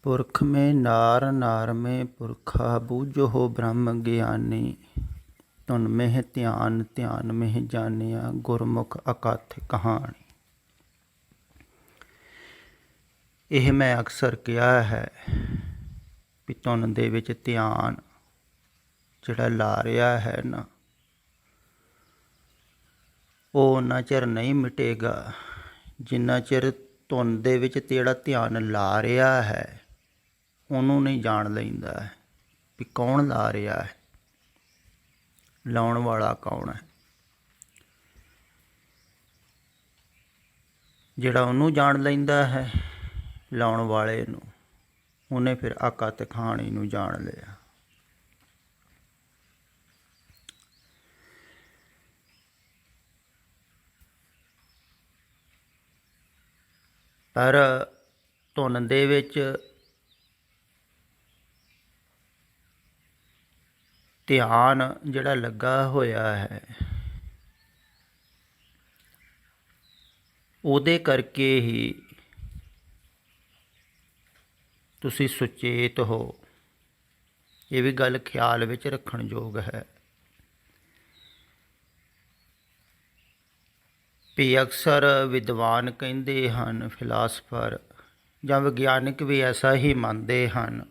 पुरख में नार नार में पुरखा बूझो ब्रह्म ज्ञानी। धुन में ध्यान ध्यान में जानिया गुरमुख अकथ कहानी। ਇਹ ਮੈਂ ਅਕਸਰ ਕਿਹਾ ਹੈ ਵੀ ਧੁਨ ਦੇ ਵਿੱਚ ਧਿਆਨ ਜਿਹੜਾ ਲਾ ਰਿਹਾ ਹੈ ਨਾ, ਉਹ ਉਨਾ ਚਿਰ ਨਹੀਂ ਮਿਟੇਗਾ ਜਿੰਨਾ ਚਿਰ ਧੁਨ ਦੇ ਵਿੱਚ ਜਿਹੜਾ ਧਿਆਨ ਲਾ ਰਿਹਾ ਹੈ ਉਹਨੂੰ ਨਹੀਂ ਜਾਣ ਲੈਂਦਾ ਵੀ ਕੌਣ ਲਾ ਰਿਹਾ ਹੈ, ਲਾਉਣ ਵਾਲਾ ਕੌਣ ਹੈ। ਜਿਹੜਾ ਉਹਨੂੰ ਜਾਣ ਲੈਂਦਾ ਹੈ, ਲਾਉਣ ਵਾਲੇ ਨੂੰ, ਉਹਨੇ ਫਿਰ ਅਕਥ ਕਹਾਣੀ ਨੂੰ ਜਾਣ ਲਿਆ। ਪਰ ਧੁਨ ਦੇ ਵਿੱਚ ਧਿਆਨ ਜਿਹੜਾ ਲੱਗਾ ਹੋਇਆ ਹੈ, ਉਹਦੇ ਕਰਕੇ ਹੀ ਤੁਸੀਂ ਸੁਚੇਤ ਹੋ। ਇਹ ਵੀ ਗੱਲ ਖਿਆਲ ਵਿੱਚ ਰੱਖਣ ਯੋਗ ਹੈ ਵੀ ਅਕਸਰ ਵਿਦਵਾਨ ਕਹਿੰਦੇ ਹਨ, ਫਿਲਾਸਫਰ ਜਾਂ ਵਿਗਿਆਨਿਕ ਵੀ ਐਸਾ ਹੀ ਮੰਨਦੇ ਹਨ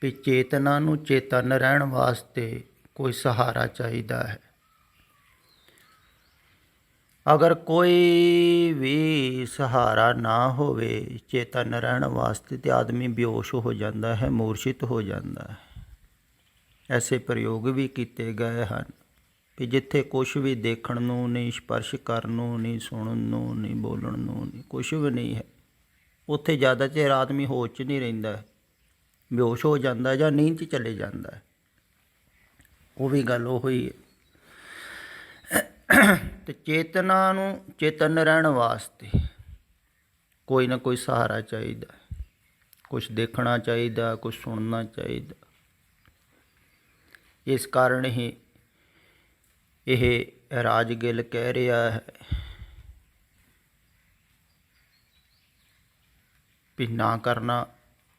ਵੀ ਚੇਤਨਾ ਨੂੰ ਚੇਤਨ ਰਹਿਣ ਵਾਸਤੇ ਕੋਈ ਸਹਾਰਾ ਚਾਹੀਦਾ ਹੈ। ਅਗਰ ਕੋਈ ਵੀ ਸਹਾਰਾ ਨਾ ਹੋਵੇ ਚੇਤਨ ਰਹਿਣ ਵਾਸਤੇ ਤਾਂ ਆਦਮੀ ਬੇਹੋਸ਼ ਹੋ ਜਾਂਦਾ ਹੈ, ਮੂਰਛਿਤ ਹੋ ਜਾਂਦਾ ਹੈ। ਐਸੇ ਪ੍ਰਯੋਗ ਵੀ ਕੀਤੇ ਗਏ ਹਨ ਕਿ ਜਿੱਥੇ ਕੁਛ ਵੀ ਦੇਖਣ ਨੂੰ ਨਹੀਂ, ਸਪਰਸ਼ ਕਰਨ ਨੂੰ ਨਹੀਂ, ਸੁਣਨ ਨੂੰ ਨਹੀਂ, ਬੋਲਣ ਨੂੰ ਨਹੀਂ, ਕੁਛ ਵੀ ਨਹੀਂ ਹੈ, ਉੱਥੇ ਜ਼ਿਆਦਾ ਚਿਰ ਆਦਮੀ ਹੋਸ਼ 'ਚ ਨਹੀਂ ਰਹਿੰਦਾ, ਬੇਹੋਸ਼ ਹੋ ਜਾਂਦਾ ਜਾਂ ਨੀਂਦ 'ਚ ਚਲੇ ਜਾਂਦਾ। ਉਹ ਵੀ ਗੱਲ ਉਹ ਹੀ ਹੈ। ਅਤੇ ਚੇਤਨਾ ਨੂੰ ਚੇਤਨ ਰਹਿਣ ਵਾਸਤੇ ਕੋਈ ਨਾ ਕੋਈ ਸਹਾਰਾ ਚਾਹੀਦਾ, ਕੁਛ ਦੇਖਣਾ ਚਾਹੀਦਾ, ਕੁਛ ਸੁਣਨਾ ਚਾਹੀਦਾ। ਇਸ ਕਾਰਨ ਹੀ ਇਹ ਰਾਜ ਗਿੱਲ ਕਹਿ ਰਿਹਾ ਹੈ ਵੀ ਨਾ ਕਰਨਾ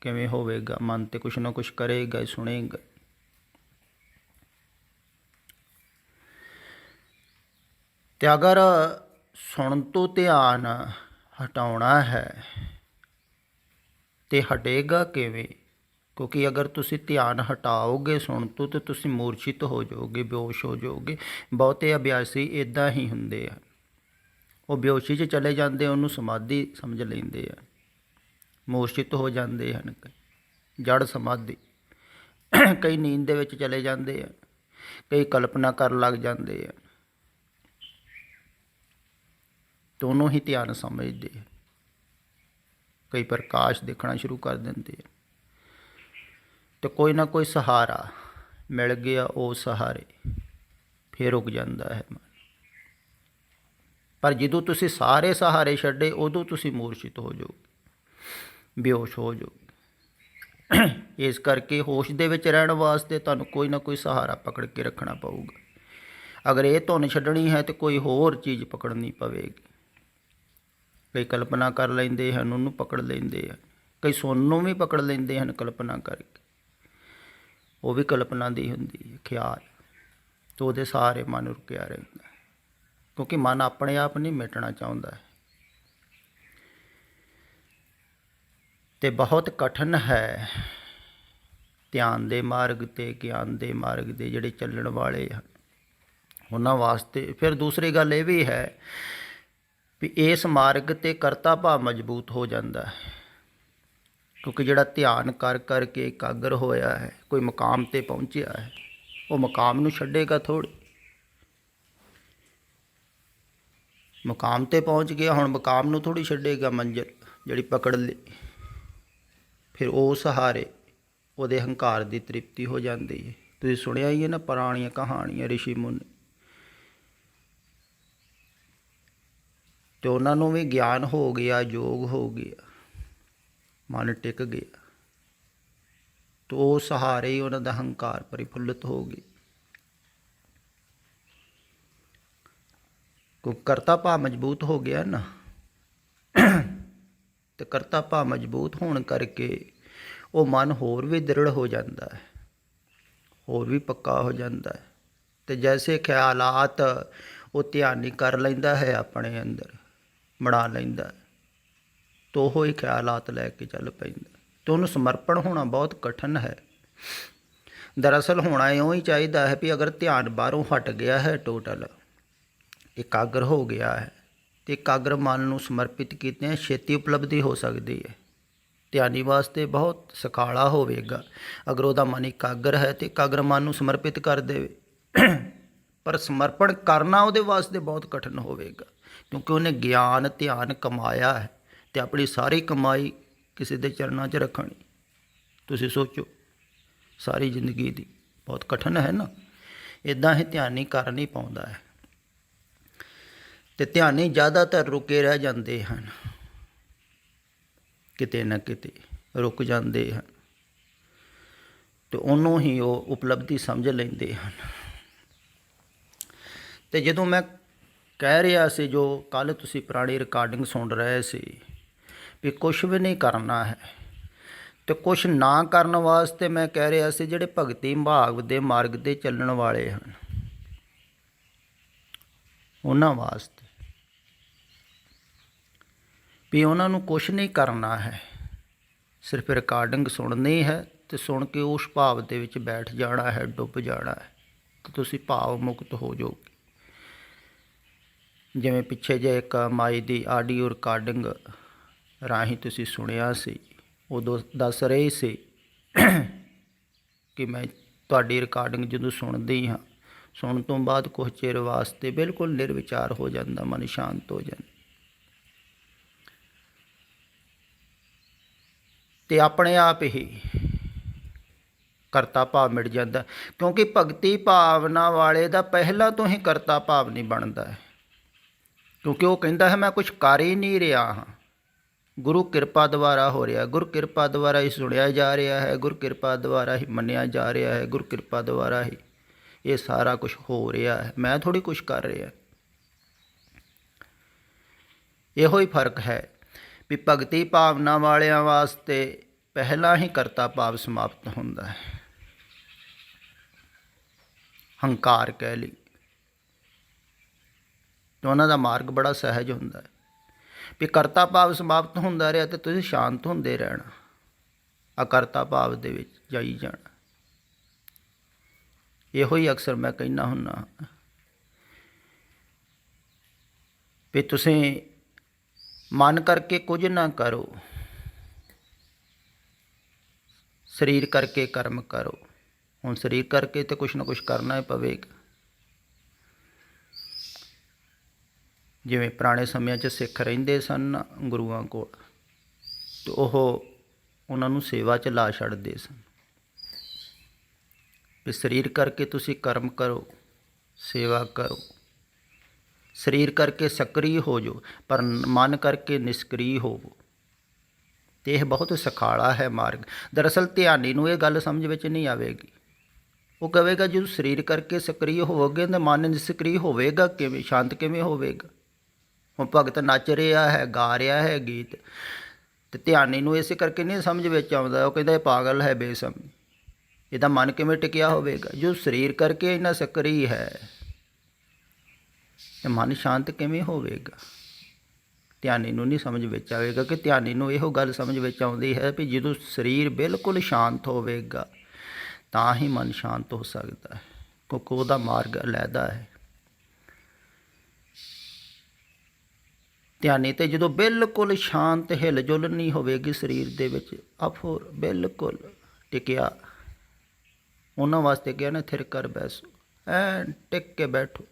ਕਿਵੇਂ ਹੋਵੇਗਾ, ਮਨ ਤੇ ਕੁਛ ਨਾ ਕੁਛ ਕਰੇਗਾ, ਸੁਣੇਗਾ। ਅਤੇ ਅਗਰ ਸੁਣਨ ਤੋਂ ਧਿਆਨ ਹਟਾਉਣਾ ਹੈ ਤਾਂ ਹਟੇਗਾ ਕਿਵੇਂ? ਕਿਉਂਕਿ ਅਗਰ ਤੁਸੀਂ ਧਿਆਨ ਹਟਾਓਗੇ ਸੁਣਨ ਤੋਂ ਤਾਂ ਤੁਸੀਂ ਮੂਰਛਿਤ ਹੋ ਜਾਓਗੇ, ਬੇਹੋਸ਼ ਹੋ ਜਾਓਗੇ। ਬਹੁਤੇ ਅਭਿਆਸੀ ਇੱਦਾਂ ਹੀ ਹੁੰਦੇ ਆ, ਉਹ ਬੇਹੋਸ਼ੀ 'ਚ ਚਲੇ ਜਾਂਦੇ, ਉਹਨੂੰ ਸਮਾਧੀ ਸਮਝ ਲੈਂਦੇ ਆ, ਮੂਰਛਿਤ ਹੋ ਜਾਂਦੇ ਹਨ, ਜੜ ਸਮਾਧੀ। ਕਈ ਨੀਂਦ ਦੇ ਵਿੱਚ ਚਲੇ ਜਾਂਦੇ ਆ, ਕਈ ਕਲਪਨਾ ਕਰਨ ਲੱਗ ਜਾਂਦੇ ਆ, ਦੋਨੋਂ ਹੀ ਧਿਆਨ ਸਮਝਦੇ ਆ। ਕਈ ਪ੍ਰਕਾਸ਼ ਦੇਖਣਾ ਸ਼ੁਰੂ ਕਰ ਦਿੰਦੇ ਆ ਅਤੇ ਕੋਈ ਨਾ ਕੋਈ ਸਹਾਰਾ ਮਿਲ ਗਿਆ, ਉਹ ਸਹਾਰੇ ਫਿਰ ਰੁਕ ਜਾਂਦਾ ਹੈ ਮਨ। ਪਰ ਜਦੋਂ ਤੁਸੀਂ ਸਾਰੇ ਸਹਾਰੇ ਛੱਡੇ ਉਦੋਂ ਤੁਸੀਂ ਮੂਰਛਿਤ ਹੋ ਜਾਓਗੇ, ਬੇਹੋਸ਼ ਹੋ ਜਾਓਗੇ। ਇਸ ਕਰਕੇ ਹੋਸ਼ ਦੇ ਵਿੱਚ ਰਹਿਣ ਵਾਸਤੇ ਤੁਹਾਨੂੰ ਕੋਈ ਨਾ ਕੋਈ ਸਹਾਰਾ ਪਕੜ ਕੇ ਰੱਖਣਾ ਪਊਗਾ। ਅਗਰ ਇਹ ਧੁਨ ਛੱਡਣੀ ਹੈ ਤਾਂ ਕੋਈ ਹੋਰ ਚੀਜ਼ ਪਕੜਨੀ ਪਵੇਗੀ। ਕਈ ਕਲਪਨਾ ਕਰ ਲੈਂਦੇ ਹਨ, ਉਹਨੂੰ ਪਕੜ ਲੈਂਦੇ ਆ। ਕਈ ਸੁਣਨ ਨੂੰ ਵੀ ਪਕੜ ਲੈਂਦੇ ਹਨ ਕਲਪਨਾ ਕਰਕੇ, ਉਹ ਵੀ ਕਲਪਨਾ ਦੀ ਹੁੰਦੀ ਹੈ, ਖਿਆਲ। ਅਤੇ ਉਹਦੇ ਸਹਾਰੇ ਮਨ ਰੁਕਿਆ ਰਹਿੰਦਾ, ਕਿਉਂਕਿ ਮਨ ਆਪਣੇ ਆਪ ਨਹੀਂ ਮਿਟਣਾ ਚਾਹੁੰਦਾ ਹੈ। ਅਤੇ ਬਹੁਤ ਕਠਿਨ ਹੈ ਧਿਆਨ ਦੇ ਮਾਰਗ 'ਤੇ, ਗਿਆਨ ਦੇ ਮਾਰਗ 'ਤੇ ਜਿਹੜੇ ਚੱਲਣ ਵਾਲੇ ਹਨ ਉਹਨਾਂ ਵਾਸਤੇ। ਫਿਰ ਦੂਸਰੀ ਗੱਲ ਇਹ ਵੀ ਹੈ ਵੀ ਇਸ ਮਾਰਗ 'ਤੇ ਕਰਤਾ ਭਾਵ ਮਜ਼ਬੂਤ ਹੋ ਜਾਂਦਾ ਹੈ, ਕਿਉਂਕਿ ਜਿਹੜਾ ਧਿਆਨ ਕਰ ਕਰਕੇ ਇਕਾਗਰ ਹੋਇਆ ਹੈ, ਕੋਈ ਮੁਕਾਮ 'ਤੇ ਪਹੁੰਚਿਆ ਹੈ, ਉਹ ਮੁਕਾਮ ਨੂੰ ਛੱਡੇਗਾ ਥੋੜ੍ਹੀ। ਮੁਕਾਮ 'ਤੇ ਪਹੁੰਚ ਗਿਆ, ਹੁਣ ਮੁਕਾਮ ਨੂੰ ਥੋੜ੍ਹੀ ਛੱਡੇਗਾ, ਮੰਜ਼ਿਲ ਜਿਹੜੀ ਪਕੜ ਲਈ। ਫਿਰ ਉਹ ਸਹਾਰੇ ਉਹਦੇ ਹੰਕਾਰ ਦੀ ਤ੍ਰਿਪਤੀ ਹੋ ਜਾਂਦੀ ਹੈ। ਤੁਸੀਂ ਸੁਣਿਆ ਹੀ ਹੈ ਨਾ ਪੁਰਾਣੀਆਂ ਕਹਾਣੀਆਂ, ਰਿਸ਼ੀ ਮੁਨੀ, ਅਤੇ ਉਹਨਾਂ ਨੂੰ ਵੀ ਗਿਆਨ ਹੋ ਗਿਆ, ਯੋਗ ਹੋ ਗਿਆ, ਮਨ ਟਿਕ ਗਿਆ, ਅਤੇ ਉਹ ਸਹਾਰੇ ਹੀ ਉਹਨਾਂ ਦਾ ਹੰਕਾਰ ਪਰਿਫੁੱਲਤ ਹੋ ਗਿਆ। ਕਿਉਂਕਿ ਕਰਤਾ ਭਾਵ ਮਜ਼ਬੂਤ ਹੋ ਗਿਆ ਨਾ, ਤੇ ਕਰਤਾ ਭਾਵ ਮਜ਼ਬੂਤ ਹੋਣ ਕਰਕੇ ਉਹ ਮਨ ਹੋਰ ਵੀ ਦ੍ਰਿੜ ਹੋ ਜਾਂਦਾ ਹੈ, ਹੋਰ ਵੀ ਪੱਕਾ ਹੋ ਜਾਂਦਾ ਹੈ। ਤੇ ਜੈਸੇ ਖਿਆਲਾਤ ਉਹ ਧਿਆਨੀ ਕਰ ਲੈਂਦਾ ਹੈ, ਆਪਣੇ ਅੰਦਰ ਬਣਾ ਲੈਂਦਾ ਹੈ, ਤੇ ਉਹ ਹੀ ਖਿਆਲਾਤ ਲੈ ਕੇ ਚੱਲ ਪੈਂਦਾ। ਤੇ ਉਹਨੂੰ ਸਮਰਪਣ ਹੋਣਾ ਬਹੁਤ ਕਠਿਨ ਹੈ। ਦਰਅਸਲ ਹੋਣਾ ਇਉਂ ਹੀ ਚਾਹੀਦਾ ਹੈ ਵੀ ਅਗਰ ਧਿਆਨ ਬਾਹਰੋਂ ਹਟ ਗਿਆ ਹੈ, ਟੋਟਲ ਇਕਾਗਰ ਹੋ ਗਿਆ ਹੈ, ਤੇ ਇਕਾਗਰ ਮਨ ਨੂੰ ਸਮਰਪਿਤ ਕੀਤੇ ਹੈ, ਛੇਤੀ ਉਪਲਬਧੀ ਹੋ ਸਕਦੀ ਹੈ। ਧਿਆਨੀ ਵਾਸਤੇ ਬਹੁਤ ਸੁਖਾਲਾ ਹੋਵੇਗਾ ਅਗਰ ਉਹਦਾ ਮਨ ਇਕਾਗਰ ਹੈ ਤੇ ਇਕਾਗਰ ਮਨ ਨੂੰ ਸਮਰਪਿਤ ਕਰ ਦੇਵੇ। ਪਰ ਸਮਰਪਣ ਕਰਨਾ ਉਹਦੇ ਵਾਸਤੇ ਬਹੁਤ ਕਠਿਨ ਹੋਵੇਗਾ, ਕਿਉਂਕਿ ਉਹਨੇ ਗਿਆਨ ਧਿਆਨ ਕਮਾਇਆ ਹੈ ਤੇ ਆਪਣੀ ਸਾਰੀ ਕਮਾਈ ਕਿਸੇ ਦੇ ਚਰਨਾਂ 'ਚ ਰੱਖਣੀ। ਤੁਸੀਂ ਸੋਚੋ, ਸਾਰੀ ਜ਼ਿੰਦਗੀ ਦੀ ਬਹੁਤ ਕਠਿਨ ਹੈ ਨਾ। ਇੱਦਾਂ ਹੀ ਧਿਆਨੀ ਕਰ ਨਹੀਂ ਪਾਉਂਦਾ ਹੈ, ਤੇ ਧਿਆਨੀ ਜ਼ਿਆਦਾਤਰ ਰੁਕੇ ਰਹਿ ਜਾਂਦੇ ਹਨ, ਕਿਤੇ ਨਾ ਕਿਤੇ ਰੁਕ ਜਾਂਦੇ ਹਨ, ਤੇ ਉਹਨੂੰ ਹੀ ਉਹ ਉਪਲਬਧੀ ਸਮਝ ਲੈਂਦੇ ਹਨ। ਤੇ ਜਦੋਂ ਮੈਂ ਕਹਿ ਰਿਹਾ ਸੀ, ਜੋ ਕੱਲ੍ਹ ਤੁਸੀਂ ਪੁਰਾਣੀ ਰਿਕਾਰਡਿੰਗ ਸੁਣ ਰਹੇ ਸੀ, ਵੀ ਕੁਛ ਵੀ ਨਹੀਂ ਕਰਨਾ ਹੈ, ਤੇ ਕੁਛ ਨਾ ਕਰਨ ਵਾਸਤੇ ਮੈਂ ਕਹਿ ਰਿਹਾ ਸੀ ਜਿਹੜੇ ਭਗਤੀ ਭਾਵ ਦੇ ਮਾਰਗ 'ਤੇ ਚੱਲਣ ਵਾਲੇ ਹਨ, ਉਹਨਾਂ ਵਾਸਤੇ ਵੀ ਉਹਨਾਂ ਨੂੰ ਕੁਛ ਨਹੀਂ ਕਰਨਾ ਹੈ, ਸਿਰਫ ਰਿਕਾਰਡਿੰਗ ਸੁਣਨੀ ਹੈ ਤੇ ਸੁਣ ਕੇ ਉਸ ਭਾਵ ਦੇ ਵਿੱਚ ਬੈਠ ਜਾਣਾ ਹੈ, ਡੁੱਬ ਜਾਣਾ ਹੈ, ਤੇ ਤੁਸੀਂ ਭਾਵ ਮੁਕਤ ਹੋ ਜਾਓਗੇ। ਜਿਵੇਂ ਪਿੱਛੇ ਜਿਹੇ ਇੱਕ ਮਾਈ ਦੀ ਆਡੀਓ ਰਿਕਾਰਡਿੰਗ ਰਾਹੀਂ ਤੁਸੀਂ ਸੁਣਿਆ ਸੀ, ਉਦੋਂ ਦੱਸ ਰਹੇ ਸੀ ਕਿ ਮੈਂ ਤੁਹਾਡੀ ਰਿਕਾਰਡਿੰਗ ਜਦੋਂ ਸੁਣਦੀ ਹਾਂ, ਸੁਣਨ ਤੋਂ ਬਾਅਦ ਕੁਛ ਚਿਰ ਵਾਸਤੇ ਬਿਲਕੁਲ ਨਿਰਵਿਚਾਰ ਹੋ ਜਾਂਦਾ, ਮਨ ਸ਼ਾਂਤ ਹੋ ਜਾਂਦਾ, ਤੇ ਆਪਣੇ ਆਪ ਹੀ ਕਰਤਾ ਭਾਵ ਮਿਟ ਜਾਂਦਾ। ਕਿਉਂਕਿ ਭਗਤੀ ਭਾਵਨਾ ਵਾਲੇ ਦਾ ਪਹਿਲਾਂ ਤੋਂ ਹੀ ਕਰਤਾ ਭਾਵ ਨਹੀਂ ਬਣਦਾ ਹੈ, ਕਿਉਂਕਿ ਉਹ ਕਹਿੰਦਾ ਹੈ ਮੈਂ ਕੁਛ ਕਰ ਹੀ ਨਹੀਂ ਰਿਹਾ ਹਾਂ, ਗੁਰੂ ਕਿਰਪਾ ਦੁਆਰਾ ਹੋ ਰਿਹਾ, ਗੁਰ ਕਿਰਪਾ ਦੁਆਰਾ ਹੀ ਸੁਣਿਆ ਜਾ ਰਿਹਾ ਹੈ, ਗੁਰ ਕਿਰਪਾ ਦੁਆਰਾ ਹੀ ਮੰਨਿਆ ਜਾ ਰਿਹਾ ਹੈ, ਗੁਰ ਕਿਰਪਾ ਦੁਆਰਾ ਹੀ ਇਹ ਸਾਰਾ ਕੁਛ ਹੋ ਰਿਹਾ ਹੈ, ਮੈਂ ਥੋੜ੍ਹੀ ਕੁਛ ਕਰ ਰਿਹਾ। ਇਹੋ ਹੀ ਫਰਕ ਹੈ ਵੀ ਭਗਤੀ ਭਾਵਨਾ ਵਾਲਿਆਂ ਵਾਸਤੇ ਪਹਿਲਾਂ ਹੀ ਕਰਤਾ ਭਾਵ ਸਮਾਪਤ ਹੁੰਦਾ ਹੈ। ਹੰਕਾਰ ਕਹਿ ਲਈ, ਤੇ ਉਹਨਾਂ ਦਾ ਮਾਰਗ ਬੜਾ ਸਹਿਜ ਹੁੰਦਾ ਹੈ ਵੀ ਕਰਤਾ ਭਾਵ ਸਮਾਪਤ ਹੁੰਦਾ ਰਿਹਾ ਤੇ ਤੁਸੀਂ ਸ਼ਾਂਤ ਹੁੰਦੇ ਰਹਿਣਾ, ਅਕਰਤਾ ਭਾਵ ਦੇ ਵਿੱਚ ਜਾਈ ਜਾਣਾ। ਇਹੋ ਹੀ ਅਕਸਰ ਮੈਂ ਕਹਿੰਦਾ ਹੁੰਦਾ ਵੀ ਤੁਸੀਂ ਮਨ ਕਰਕੇ ਕੁਝ ਨਾ ਕਰੋ, ਸਰੀਰ ਕਰਕੇ ਕਰਮ ਕਰੋ। ਹੁਣ ਸਰੀਰ ਕਰਕੇ ਤੇ ਕੁਛ ਨਾ ਕੁਛ ਕਰਨਾ ਹੀ ਪਵੇਗਾ। ਜਿਵੇਂ ਪੁਰਾਣੇ ਸਮਿਆਂ 'ਚ ਸਿੱਖ ਰਹਿੰਦੇ ਸਨ ਗੁਰੂਆਂ ਕੋਲ, ਤੇ ਉਹ ਉਹਨਾਂ ਨੂੰ ਸੇਵਾ 'ਚ ਲਾ ਛੱਡਦੇ ਸਨ ਵੀ ਸਰੀਰ ਕਰਕੇ ਤੁਸੀਂ ਕਰਮ ਕਰੋ, ਸੇਵਾ ਕਰੋ, ਸਰੀਰ ਕਰਕੇ ਸਕਰੀ ਹੋ ਜਾਓ ਪਰ ਮਨ ਕਰਕੇ ਨਿਸ਼ਕਰੀ ਹੋਵੋ। ਅਤੇ ਇਹ ਬਹੁਤ ਸੁਖਾਲਾ ਹੈ ਮਾਰਗ। ਦਰਅਸਲ ਧਿਆਨੀ ਨੂੰ ਇਹ ਗੱਲ ਸਮਝ ਵਿੱਚ ਨਹੀਂ ਆਵੇਗੀ। ਉਹ ਕਹੇਗਾ ਜਦੋਂ ਸਰੀਰ ਕਰਕੇ ਸਕਰੀ ਹੋਵੋਗੇ ਤਾਂ ਮਨ ਨਿਸ਼ਕਰੀ ਹੋਵੇਗਾ ਕਿਵੇਂ, ਸ਼ਾਂਤ ਕਿਵੇਂ ਹੋਵੇਗਾ। ਹੁਣ ਭਗਤ ਨੱਚ ਰਿਹਾ ਹੈ, ਗਾ ਰਿਹਾ ਹੈ ਗੀਤ, ਅਤੇ ਧਿਆਨੀ ਨੂੰ ਇਸੇ ਕਰਕੇ ਨਹੀਂ ਸਮਝ ਵਿੱਚ ਆਉਂਦਾ। ਉਹ ਕਹਿੰਦਾ ਇਹ ਪਾਗਲ ਹੈ, ਬੇਸਮਝ, ਇਹਦਾ ਮਨ ਕਿਵੇਂ ਟਿਕਿਆ ਹੋਵੇਗਾ। ਜੋ ਸਰੀਰ ਕਰਕੇ ਇੰਨਾ ਸਕਰੀ ਹੈ ਤੇ ਮਨ ਸ਼ਾਂਤ ਕਿਵੇਂ ਹੋਵੇਗਾ। ਧਿਆਨੀ ਨੂੰ ਨਹੀਂ ਸਮਝ ਵਿੱਚ ਆਵੇਗਾ ਕਿ ਧਿਆਨੀ ਨੂੰ ਇਹੋ ਗੱਲ ਸਮਝ ਵਿੱਚ ਆਉਂਦੀ ਹੈ ਵੀ ਜਦੋਂ ਸਰੀਰ ਬਿਲਕੁਲ ਸ਼ਾਂਤ ਹੋਵੇਗਾ ਤਾਂ ਹੀ ਮਨ ਸ਼ਾਂਤ ਹੋ ਸਕਦਾ ਹੈ, ਕਿਉਂਕਿ ਉਹਦਾ ਮਾਰਗ ਅਲੱਗਾ ਹੈ। ਧਿਆਨੀ ਤੇ ਜਦੋਂ ਬਿਲਕੁਲ ਸ਼ਾਂਤ ਹਿਲ ਜੁਲ ਨਹੀਂ ਹੋਵੇਗੀ ਸਰੀਰ ਦੇ ਵਿੱਚ, ਅਫੁਰ ਬਿਲਕੁਲ ਟਿਕਿਆ, ਉਹਨਾਂ ਵਾਸਤੇ ਕਿਹਾ ਨਾ ਥਿਰ ਕਰ ਬੈਸੋ, ਐਨ ਟਿਕ ਕੇ ਬੈਠੋ,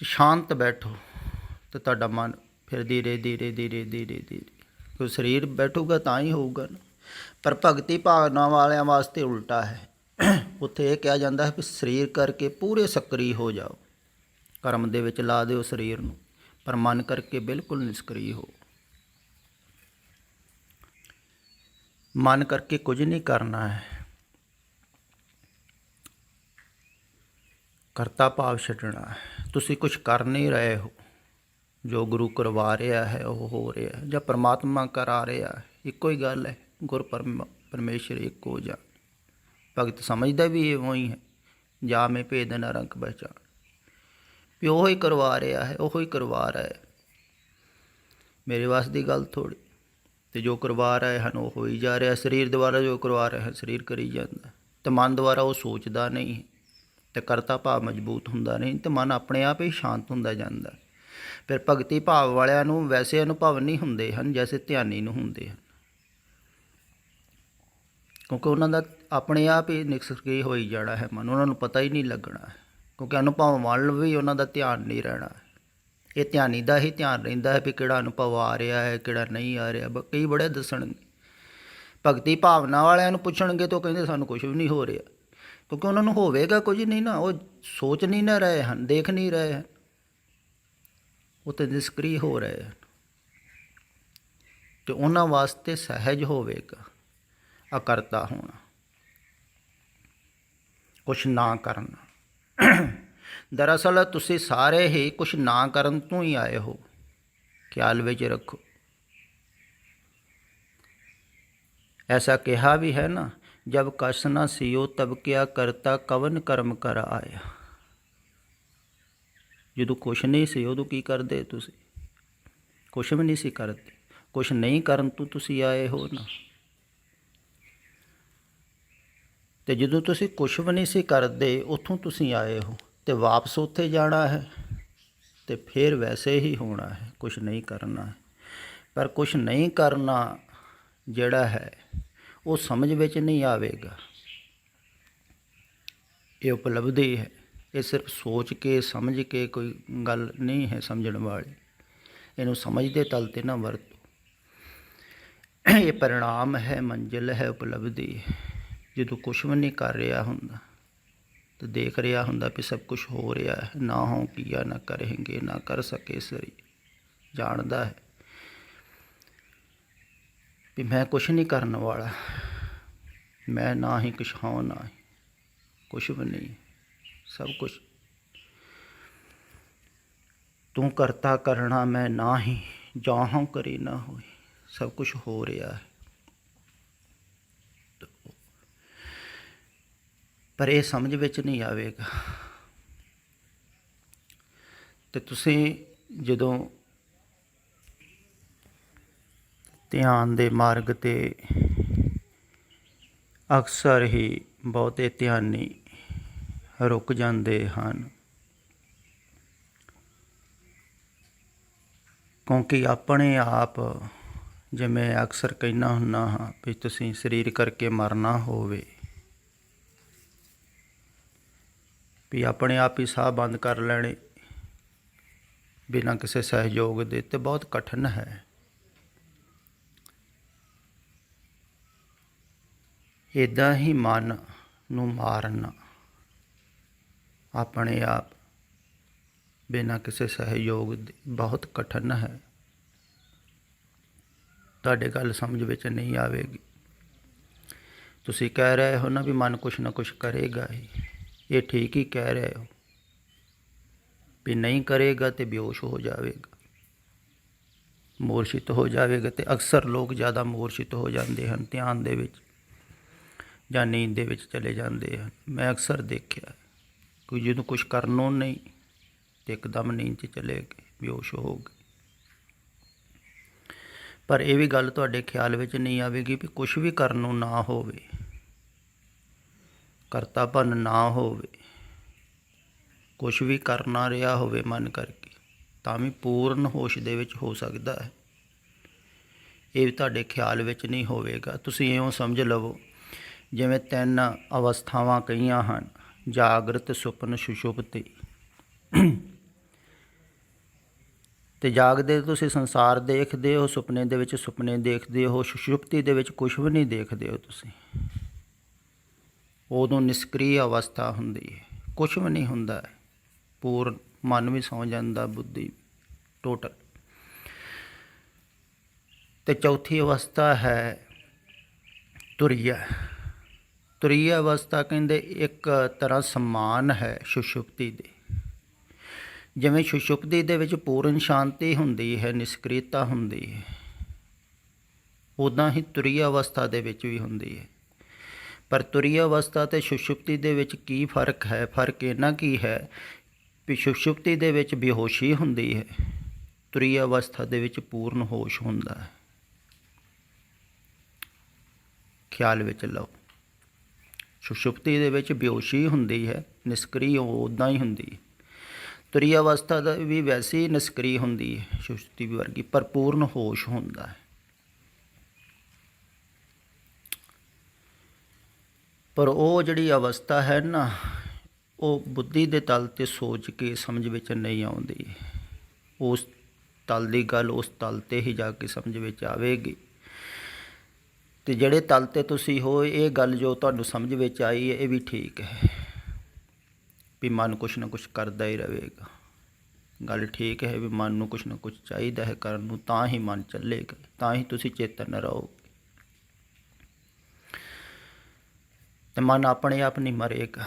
ਸ਼ਾਂਤ ਬੈਠੋ, ਅਤੇ ਤੁਹਾਡਾ ਮਨ ਫਿਰ ਧੀਰੇ ਧੀਰੇ ਧੀਰੇ ਧੀਰੇ ਧੀਰੇ ਕੋਈ ਸਰੀਰ ਬੈਠੂਗਾ ਤਾਂ ਹੀ ਹੋਊਗਾ ਨਾ। ਪਰ ਭਗਤੀ ਭਾਵਨਾ ਵਾਲਿਆਂ ਵਾਸਤੇ ਉਲਟਾ ਹੈ। ਉੱਥੇ ਇਹ ਕਿਹਾ ਜਾਂਦਾ ਹੈ ਵੀ ਸਰੀਰ ਕਰਕੇ ਪੂਰੇ ਸਕਰੀ ਹੋ ਜਾਓ, ਕਰਮ ਦੇ ਵਿੱਚ ਲਾ ਦਿਓ ਸਰੀਰ ਨੂੰ, ਪਰ ਮਨ ਕਰਕੇ ਬਿਲਕੁਲ ਨਿਸ਼ਕਰੀ ਹੋ। ਮਨ ਕਰਕੇ ਕੁਝ ਨਹੀਂ ਕਰਨਾ ਹੈ, ਕਰਤਾ ਭਾਵ ਛੱਡਣਾ ਹੈ। ਤੁਸੀਂ ਕੁਛ ਕਰ ਨਹੀਂ ਰਹੇ ਹੋ, ਜੋ ਗੁਰੂ ਕਰਵਾ ਰਿਹਾ ਹੈ ਉਹ ਹੋ ਰਿਹਾ ਜਾਂ ਪਰਮਾਤਮਾ ਕਰਾ ਰਿਹਾ, ਇੱਕੋ ਹੀ ਗੱਲ ਹੈ। ਗੁਰ ਪਰਮੇਸ਼ਰ ਇੱਕੋ ਜਾ। ਭਗਤ ਸਮਝਦਾ ਵੀ ਇਵੇਂ ਹੀ ਹੈ, ਜਾ ਮੈਂ ਭੇਦ ਨਾ ਰੰਗ ਪਹਿਚਾਣ, ਵੀ ਉਹ ਹੀ ਕਰਵਾ ਰਿਹਾ ਹੈ, ਉਹ ਹੀ ਕਰਵਾ ਰਿਹਾ ਹੈ। ਮੇਰੇ ਵੱਸ ਦੀ ਗੱਲ ਥੋੜ੍ਹੀ। ਅਤੇ ਜੋ ਕਰਵਾ ਰਹੇ ਹਨ ਉਹ ਹੋਈ ਜਾ ਰਿਹਾ। ਸਰੀਰ ਦੁਆਰਾ ਜੋ ਕਰਵਾ ਰਹੇ ਹਨ ਸਰੀਰ ਕਰੀ ਜਾਂਦਾ, ਅਤੇ ਮਨ ਦੁਆਰਾ ਉਹ ਸੋਚਦਾ ਨਹੀਂ, ਅਤੇ ਕਰਤਾ ਭਾਵ ਮਜ਼ਬੂਤ ਹੁੰਦਾ ਨਹੀਂ, ਅਤੇ ਮਨ ਆਪਣੇ ਆਪ ਹੀ ਸ਼ਾਂਤ ਹੁੰਦਾ ਜਾਂਦਾ। ਫਿਰ ਭਗਤੀ ਭਾਵ ਵਾਲਿਆਂ ਨੂੰ ਵੈਸੇ ਅਨੁਭਵ ਨਹੀਂ ਹੁੰਦੇ ਹਨ ਜੈਸੇ ਧਿਆਨੀ ਨੂੰ ਹੁੰਦੇ ਹਨ, ਕਿਉਂਕਿ ਉਹਨਾਂ ਦਾ ਆਪਣੇ ਆਪ ਹੀ ਨਿਸਕਰੀ ਹੋਈ ਜਾਣਾ ਹੈ ਮਨ, ਉਹਨਾਂ ਨੂੰ ਪਤਾ ਹੀ ਨਹੀਂ ਲੱਗਣਾ ਹੈ, ਕਿਉਂਕਿ ਅਨੁਭਵ ਵੱਲ ਵੀ ਉਹਨਾਂ ਦਾ ਧਿਆਨ ਨਹੀਂ ਰਹਿਣਾ। ਇਹ ਧਿਆਨੀ ਦਾ ਹੀ ਧਿਆਨ ਰਹਿੰਦਾ ਹੈ ਵੀ ਕਿਹੜਾ ਅਨੁਭਵ ਆ ਰਿਹਾ ਹੈ ਕਿਹੜਾ ਨਹੀਂ ਆ ਰਿਹਾ। ਕਈ ਬੜੇ ਦੱਸਣਗੇ, ਭਗਤੀ ਭਾਵਨਾ ਵਾਲਿਆਂ ਨੂੰ ਪੁੱਛਣਗੇ ਤਾਂ ਉਹ ਕਹਿੰਦੇ ਸਾਨੂੰ ਕੁਛ ਵੀ ਨਹੀਂ ਹੋ ਰਿਹਾ, ਕਿਉਂਕਿ ਉਹਨਾਂ ਨੂੰ ਹੋਵੇਗਾ ਕੁਝ ਨਹੀਂ ਨਾ, ਉਹ ਸੋਚ ਨਹੀਂ ਨਾ ਰਹੇ ਹਨ, ਦੇਖ ਨਹੀਂ ਰਹੇ ਹਨ, ਉਹ ਤਾਂ ਨਿਸਕਰੀ ਹੋ ਰਹੇ ਹਨ। ਅਤੇ ਉਹਨਾਂ ਵਾਸਤੇ ਸਹਿਜ ਹੋਵੇਗਾ ਅਕਰਤਾ ਹੋਣਾ, ਕੁਛ ਨਾ ਕਰਨਾ। ਦਰਅਸਲ ਤੁਸੀਂ ਸਾਰੇ ਹੀ ਕੁਛ ਨਾ ਕਰਨ ਤੋਂ ਹੀ ਆਏ ਹੋ, ਖਿਆਲ ਵਿੱਚ ਰੱਖੋ। ਐਸਾ ਕਿਹਾ ਵੀ ਹੈ ਨਾ, ਜਬ ਕਛ ਨਾ ਸਿਓ ਤਬ ਕਿਆ ਕਰਤਾ ਕਵਨ ਕਰਮ ਕਰ ਆਇਆ। ਜਦੋਂ ਕੁਛ ਨਹੀਂ ਸੀ ਉਦੋਂ ਕੀ ਕਰਦੇ ਤੁਸੀਂ? ਕੁਛ ਵੀ ਨਹੀਂ ਸੀ ਕਰਦੇ। ਕੁਛ ਨਹੀਂ ਕਰਨ ਤੋਂ ਤੁਸੀਂ ਆਏ ਹੋ ਨਾ। ਅਤੇ ਜਦੋਂ ਤੁਸੀਂ ਕੁਛ ਵੀ ਨਹੀਂ ਸੀ ਕਰਦੇ ਉੱਥੋਂ ਤੁਸੀਂ ਆਏ ਹੋ, ਅਤੇ ਵਾਪਸ ਉੱਥੇ ਜਾਣਾ ਹੈ, ਅਤੇ ਫਿਰ ਵੈਸੇ ਹੀ ਹੋਣਾ ਹੈ, ਕੁਛ ਨਹੀਂ ਕਰਨਾ ਹੈ। ਪਰ ਕੁਛ ਨਹੀਂ ਕਰਨਾ ਜਿਹੜਾ ਹੈ ਉਹ ਸਮਝ ਵਿੱਚ ਨਹੀਂ ਆਵੇਗਾ। ਇਹ ਉਪਲਬਧੀ ਹੈ, ਇਹ ਸਿਰਫ ਸੋਚ ਕੇ ਸਮਝ ਕੇ ਕੋਈ ਗੱਲ ਨਹੀਂ ਹੈ ਸਮਝਣ ਵਾਲੀ। ਇਹਨੂੰ ਸਮਝ ਦੇ ਤਲ 'ਤੇ ਨਾ ਵਰਤੋ। ਇਹ ਪਰਿਣਾਮ ਹੈ, ਮੰਜ਼ਿਲ ਹੈ, ਉਪਲਬਧੀ। ਜਦੋਂ ਕੁਛ ਵੀ ਨਹੀਂ ਕਰ ਰਿਹਾ ਹੁੰਦਾ ਤਾਂ ਦੇਖ ਰਿਹਾ ਹੁੰਦਾ ਵੀ ਸਭ ਕੁਛ ਹੋ ਰਿਹਾ ਹੈ। ਨਾ ਹੋ ਕੀਆ ਨਾ ਕਰੇਂਗੇ ਨਾ ਕਰ ਸਕੇ ਸਰੀ। ਜਾਣਦਾ ਹੈ ਵੀ ਮੈਂ ਕੁਛ ਨਹੀਂ ਕਰਨ ਵਾਲਾ, ਮੈਂ ਨਾ ਹੀ ਕੁਛ ਹਾਂ ਨਾ ਹੀ ਕੁਛ ਵੀ ਨਹੀਂ, ਸਭ ਕੁਛ ਤੂੰ ਕਰਤਾ ਕਰਨਾ ਮੈਂ ਨਾ ਹੀ, ਜਾਹਾਂ ਕਰੇ ਨਾ ਹੋਏ। ਸਭ ਕੁਛ ਹੋ ਰਿਹਾ ਹੈ, ਪਰ ਇਹ ਸਮਝ ਵਿੱਚ ਨਹੀਂ ਆਵੇਗਾ। ਅਤੇ ਤੁਸੀਂ ਜਦੋਂ ਧਿਆਨ ਦੇ ਮਾਰਗ 'ਤੇ ਅਕਸਰ ਹੀ ਬਹੁਤੇ ਧਿਆਨੀ ਰੁਕ ਜਾਂਦੇ ਹਨ, ਕਿਉਂਕਿ ਆਪਣੇ ਆਪ, ਜਿਵੇਂ ਅਕਸਰ ਕਹਿੰਦਾ ਹੁੰਦਾ ਹਾਂ ਵੀ ਤੁਸੀਂ ਸਰੀਰ ਕਰਕੇ ਮਰਨਾ ਹੋਵੇ, ਵੀ ਆਪਣੇ ਆਪ ਹੀ ਸਾਹ ਬੰਦ ਕਰ ਲੈਣੇ ਬਿਨਾਂ ਕਿਸੇ ਸਹਿਯੋਗ ਦੇ, ਅਤੇ ਬਹੁਤ ਕਠਿਨ ਹੈ। ਇੱਦਾਂ ਹੀ ਮਨ ਨੂੰ ਮਾਰਨਾ ਆਪਣੇ ਆਪ ਬਿਨਾਂ ਕਿਸੇ ਸਹਿਯੋਗ ਦੇ ਬਹੁਤ ਕਠਿਨ ਹੈ। ਤੁਹਾਡੇ ਗੱਲ ਸਮਝ ਵਿੱਚ ਨਹੀਂ ਆਵੇਗੀ। ਤੁਸੀਂ ਕਹਿ ਰਹੇ ਹੋ ਨਾ ਵੀ ਮਨ ਕੁਛ ਨਾ ਕੁਛ ਕਰੇਗਾ ਹੀ, ਇਹ ਠੀਕ ਹੀ ਕਹਿ ਰਹੇ ਹੋ। ਵੀ ਨਹੀਂ ਕਰੇਗਾ ਤਾਂ ਬੇਹੋਸ਼ ਹੋ ਜਾਵੇਗਾ, ਮੂਰਛਿਤ ਹੋ ਜਾਵੇਗਾ। ਅਤੇ ਅਕਸਰ ਲੋਕ ਜ਼ਿਆਦਾ ਮੂਰਛਿਤ ਹੋ ਜਾਂਦੇ ਹਨ ਧਿਆਨ ਦੇ ਵਿੱਚ, ਜਾਂ ਨੀਂਦ ਦੇ ਵਿੱਚ ਚਲੇ ਜਾਂਦੇ ਹਨ। ਮੈਂ ਅਕਸਰ ਦੇਖਿਆ ਕੋਈ ਜਦੋਂ ਕੁਛ ਕਰਨੋਂ ਨਹੀਂ ਅਤੇ ਇੱਕਦਮ ਨੀਂਦ 'ਚ ਚਲੇ ਗਏ, ਬੇਹੋਸ਼ ਹੋ ਗਏ। ਪਰ ਇਹ ਵੀ ਗੱਲ ਤੁਹਾਡੇ ਖਿਆਲ ਵਿੱਚ ਨਹੀਂ ਆਵੇਗੀ ਵੀ ਕੁਛ ਵੀ ਕਰਨ ਨੂੰ ਨਾ ਹੋਵੇ, ਕਰਤਾਪਨ ਨਾ ਹੋਵੇ, ਕੁਛ ਵੀ ਕਰ ਨਾ ਰਿਹਾ ਹੋਵੇ ਮਨ ਕਰਕੇ, ਤਾਂ ਵੀ ਪੂਰਨ ਹੋਸ਼ ਦੇ ਵਿੱਚ ਹੋ ਸਕਦਾ ਹੈ। ਇਹ ਤੁਹਾਡੇ ਖਿਆਲ ਵਿੱਚ ਨਹੀਂ ਹੋਵੇਗਾ। ਤੁਸੀਂ ਇਉਂ ਸਮਝ ਲਵੋ ਜਿਵੇਂ 3 ਅਵਸਥਾਵਾਂ ਕਹੀਆਂ ਹਨ, ਜਾਗਰਤ, ਸੁਪਨ, ਸੁਸ਼ੁਪਤੀ। ਅਤੇ ਜਾਗਦੇ ਤੁਸੀਂ ਸੰਸਾਰ ਦੇਖਦੇ ਹੋ, ਸੁਪਨੇ ਦੇ ਵਿੱਚ ਸੁਪਨੇ ਦੇਖਦੇ ਹੋ, ਸੁਸ਼ੁਪਤੀ ਦੇ ਵਿੱਚ ਕੁਛ ਵੀ ਨਹੀਂ ਦੇਖਦੇ ਹੋ ਤੁਸੀਂ। ਉਦੋਂ ਨਿਸਕਰੀ ਅਵਸਥਾ ਹੁੰਦੀ ਹੈ, ਕੁਛ ਵੀ ਨਹੀਂ ਹੁੰਦਾ ਹੈ, ਪੂਰਨ ਮਨ ਵੀ ਸੌਂ ਜਾਂਦਾ, ਬੁੱਧੀ ਟੋਟਲ। ਅਤੇ ਚੌਥੀ ਅਵਸਥਾ ਹੈ ਤੁਰੀਆ। ਤੁਰੀਆ ਅਵਸਥਾ ਕਹਿੰਦੇ ਇੱਕ ਤਰ੍ਹਾਂ ਸਮਾਨ ਹੈ ਸੁਸ਼ੁਪਤੀ ਦੇ, ਜਿਵੇਂ ਸੁਸ਼ੁਪਤੀ ਦੇ ਵਿੱਚ ਪੂਰਨ ਸ਼ਾਂਤੀ ਹੁੰਦੀ ਹੈ, ਨਿਸ਼ਕ੍ਰਿਯਤਾ ਹੁੰਦੀ ਹੈ, ਉੱਦਾਂ ਹੀ ਤੁਰੀय ਅਵਸਥਾ ਦੇ ਵਿੱਚ ਵੀ ਹੁੰਦੀ ਹੈ। ਪਰ ਤੁਰੀय ਅਵਸਥਾ ਅਤੇ ਸੁਸ਼ੁਪਤੀ ਦੇ ਵਿੱਚ ਕੀ ਫਰਕ ਹੈ? ਫਰਕ ਇੰਨਾ ਕੀ ਹੈ ਵੀ ਸੁਸ਼ੁਪਤੀ ਦੇ ਵਿੱਚ ਬੇਹੋਸ਼ੀ ਹੁੰਦੀ ਹੈ, ਤੁਰੀय ਅਵਸਥਾ ਦੇ ਵਿੱਚ ਪੂਰਨ ਹੋਸ਼ ਹੁੰਦਾ ਹੈ। ਖਿਆਲ ਵਿੱਚ ਲਓ, ਸੁਸ਼ੁਪਤੀ ਦੇ ਵਿੱਚ ਬੇਹੋਸ਼ੀ ਹੁੰਦੀ ਹੈ, ਨਿਸ਼ਕ੍ਰਿਯ ਉੱਦਾਂ ਹੀ ਹੁੰਦੀ ਹੈ। ਤੁਰੀय ਅਵਸਥਾ ਦਾ ਵੀ ਵੈਸੇ ਹੀ ਨਿਸ਼ਕ੍ਰਿਯ ਹੁੰਦੀ ਹੈ ਸੁਸ਼ੁਪਤੀ ਵਰਗੀ, ਪਰ ਪੂਰਨ ਹੋਸ਼ ਹੁੰਦਾ ਹੈ। ਪਰ ਉਹ ਜਿਹੜੀ ਅਵਸਥਾ ਹੈ ਨਾ, ਉਹ ਬੁੱਧੀ ਦੇ ਤਲ 'ਤੇ ਸੋਚ ਕੇ ਸਮਝ ਵਿੱਚ ਨਹੀਂ ਆਉਂਦੀ। ਉਸ ਤਲ ਦੀ ਗੱਲ ਉਸ ਤਲ 'ਤੇ ਹੀ ਜਾ ਕੇ ਸਮਝ ਵਿੱਚ ਆਵੇਗੀ। ਅਤੇ ਜਿਹੜੇ ਤਲ 'ਤੇ ਤੁਸੀਂ ਹੋ, ਇਹ ਗੱਲ ਜੋ ਤੁਹਾਨੂੰ ਸਮਝ ਵਿੱਚ ਆਈ ਹੈ, ਇਹ ਵੀ ਠੀਕ ਹੈ ਵੀ ਮਨ ਕੁਛ ਨਾ ਕੁਛ ਕਰਦਾ ਹੀ ਰਹੇਗਾ। ਗੱਲ ਠੀਕ ਹੈ ਵੀ ਮਨ ਨੂੰ ਕੁਛ ਨਾ ਕੁਛ ਚਾਹੀਦਾ ਹੈ ਕਰਨ ਨੂੰ, ਤਾਂ ਹੀ ਮਨ ਚੱਲੇਗਾ, ਤਾਂ ਹੀ ਤੁਸੀਂ ਚੇਤਨ ਰਹੋਗੇ। ਅਤੇ ਮਨ ਆਪਣੇ ਆਪ ਨਹੀਂ ਮਰੇਗਾ,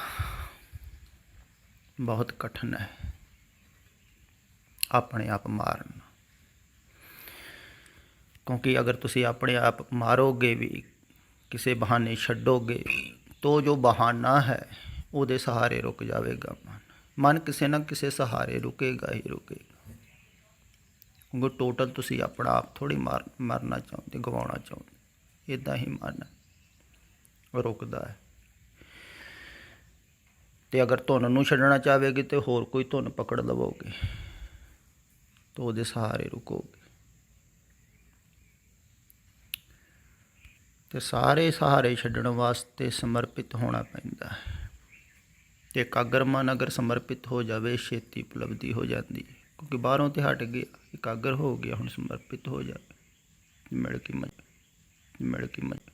ਬਹੁਤ ਕਠਿਨ ਹੈ ਆਪਣੇ ਆਪ ਮਾਰਨਾ। ਕਿਉਂਕਿ ਅਗਰ ਤੁਸੀਂ ਆਪਣੇ ਆਪ ਮਾਰੋਗੇ ਵੀ, ਕਿਸੇ ਬਹਾਨੇ ਛੱਡੋਗੇ, ਤਾਂ ਜੋ ਬਹਾਨਾ ਹੈ ਉਹਦੇ ਸਹਾਰੇ ਰੁਕ ਜਾਵੇਗਾ ਮਨ ਕਿਸੇ ਨਾ ਕਿਸੇ ਸਹਾਰੇ ਰੁਕੇਗਾ ਹੀ ਰੁਕੇਗਾ। ਕਿਉਂਕਿ ਟੋਟਲ ਤੁਸੀਂ ਆਪਣਾ ਆਪ ਥੋੜ੍ਹੀ ਮਰਨਾ ਚਾਹੁੰਦੇ, ਗਵਾਉਣਾ ਚਾਹੁੰਦੇ। ਇੱਦਾਂ ਹੀ ਮਨ ਰੁਕਦਾ ਹੈ। ਅਤੇ ਅਗਰ ਧੁਨ ਨੂੰ ਛੱਡਣਾ ਚਾਹਵੇਗੀ ਤਾਂ ਹੋਰ ਕੋਈ ਧੁਨ ਪਕੜ ਲਵੋਗੇ ਤਾਂ ਉਹਦੇ ਸਹਾਰੇ ਰੁਕੋਗੇ। ਅਤੇ ਸਾਰੇ ਸਹਾਰੇ ਛੱਡਣ ਵਾਸਤੇ ਸਮਰਪਿਤ ਹੋਣਾ ਪੈਂਦਾ ਹੈ। ਅਤੇ ਇਕਾਗਰ ਮਨ ਅਗਰ ਸਮਰਪਿਤ ਹੋ ਜਾਵੇ, ਛੇਤੀ ਉਪਲਬਧੀ ਹੋ ਜਾਂਦੀ ਹੈ। ਕਿਉਂਕਿ ਬਾਹਰੋਂ ਤਾਂ ਹਟ ਗਿਆ, ਇਕਾਗਰ ਹੋ ਗਿਆ, ਹੁਣ ਸਮਰਪਿਤ ਹੋ ਜਾਵੇ, ਮਿਲ ਕੇ ਮਜ਼ਾ।